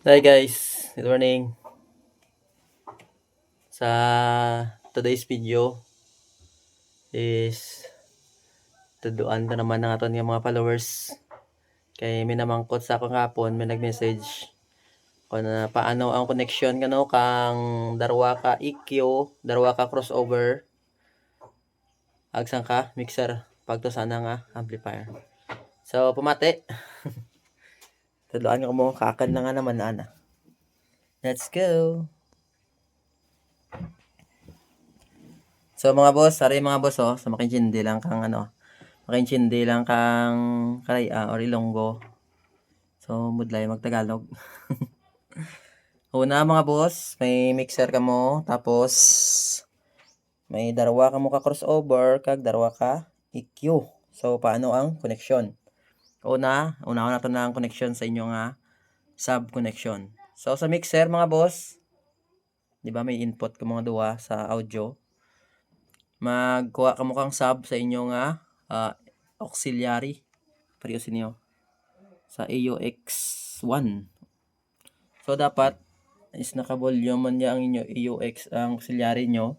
Hi guys, good morning. Sa today's video is tuduan ko naman ng aton nga mga followers. Kay may namangkot sa akong hapon, may nag-message kung na paano ang connection kano kang darwa ka EQ, darwa ka crossover, agsan ka mixer pagto sana nga amplifier. So pumati, tuduan ko mo kakan na nga naman ana. Let's go. So mga boss, sorry mga boss sa makinsindi lang kang makinsindi lang kang Karaya or Ilonggo. So, mudlay magtagalog. Una mga boss, may mixer ka mo, tapos may darwa ka mo ka crossover, kag darwa ka EQ. So, paano ang connection? Una na to na ang connection sa inyo nga sub connection. So, sa mixer mga boss, di ba may input ka mga duwa sa audio. Magkuha ka mo kang sub sa inyo nga auxiliary. Pariusin niyo sa AUX1. So, dapat is naka-volume man niya ang inyo AUX ang auxiliary nyo.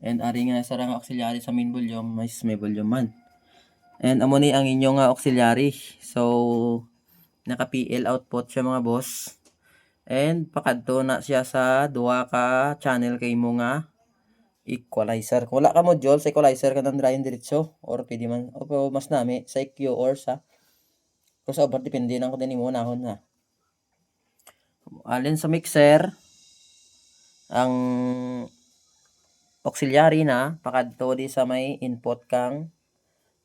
And ari nga sa nga auxiliary sa main volume, may volume man. And amo ni ang inyo nga auxiliary. So, naka-PL output siya mga boss. And pakadto na siya sa duha ka channel kay mo nga equalizer. Kung wala ka module sa equalizer ka nang drayin diretso or pwede man o mas nami sa EQ or sa crossover depende nang kung mo nahon na. Alin sa mixer ang auxiliary na pakadto di sa may input kang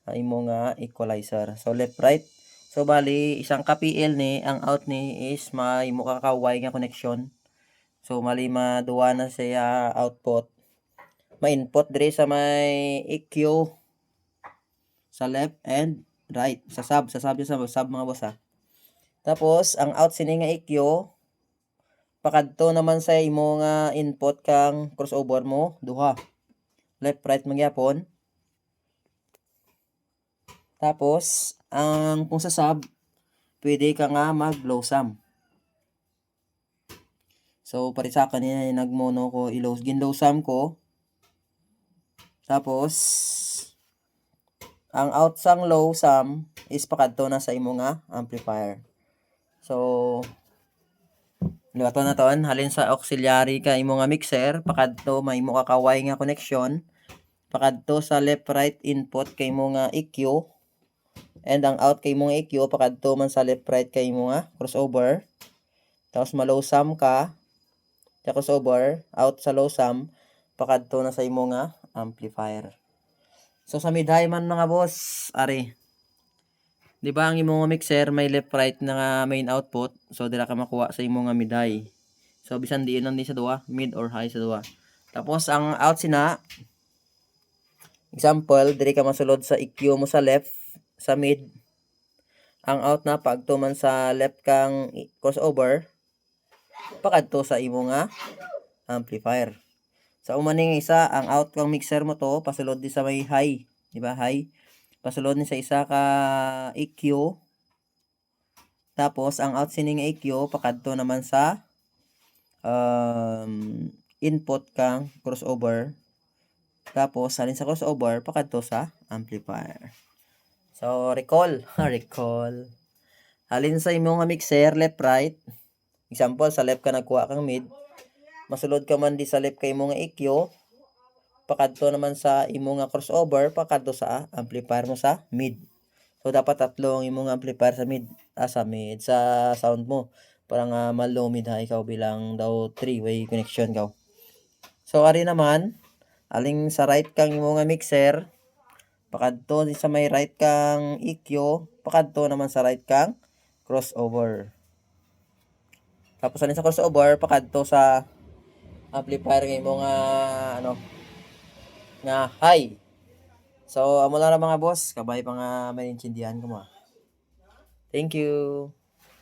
imo nga equalizer. So left right. So bali isang ka PL ni ang out ni is may imo ka Y nga connection. So mali maduwa na siya output. May input dire sa may EQ sa left and right sa sub mga boss ha. Tapos ang out sini nga EQ pakadto naman sa imo nga input kang crossover mo duha. Left right magyapon. Tapos kung sa sub pwede ka nga mag low sum. So parisa kanina nagmono ko low sum ko. Tapos ang out sang low sum is pakadto na sa imo nga amplifier. So luto na ton halin sa auxiliary ka imo nga mixer pakadto may imo ka kaway nga connection pakadto sa left right input kay mo nga EQ and ang out kay mo nga EQ pakadto man sa left right kay mo nga crossover. Tapos ma-low sum ka sa crossover out sa low sum pakadto na sa imo nga amplifier. So sa mid-high man mga boss, ari. Di ba ang imo nga mixer may left right na nga main output, so dira ka makuha sa imo nga mid-high. So bisan diin lang din sa duwa, mid or high sa duwa. Tapos ang out sina example, diri ka masulod sa EQ mo sa left, sa mid. Ang out na pagto man sa left kang crossover, pakadto sa imo nga amplifier. Sa umaning isa, ang out kang mixer mo to, pasulod di sa may high. Di ba? High. Pasulod ni sa isa ka EQ. Tapos, ang out sining EQ, pakadto naman sa input kang crossover. Tapos, salin sa crossover, pakadto sa amplifier. So, recall. Recall. Halin sa imo nga mixer, left, right. Example, sa left ka nagkuha kang mid. Masulod ka man di sa left kay imo nga EQ, pakadto naman sa imo nga crossover, pakadto sa amplifier mo sa mid. So dapat tatlo ang imo nga amplifier sa mid, sa sound mo para nga ma-low mid high ikaw bilang daw 3-way connection ka. So ari naman, aling sa right kang imo nga mixer, pakadto sa may right kang EQ, pakadto naman sa right kang crossover. Tapos alin sa crossover, pakadto sa amplifier ng imo nga nga high. So amo lang mga boss, kabay pa nga maintindihan ko mo. Thank you.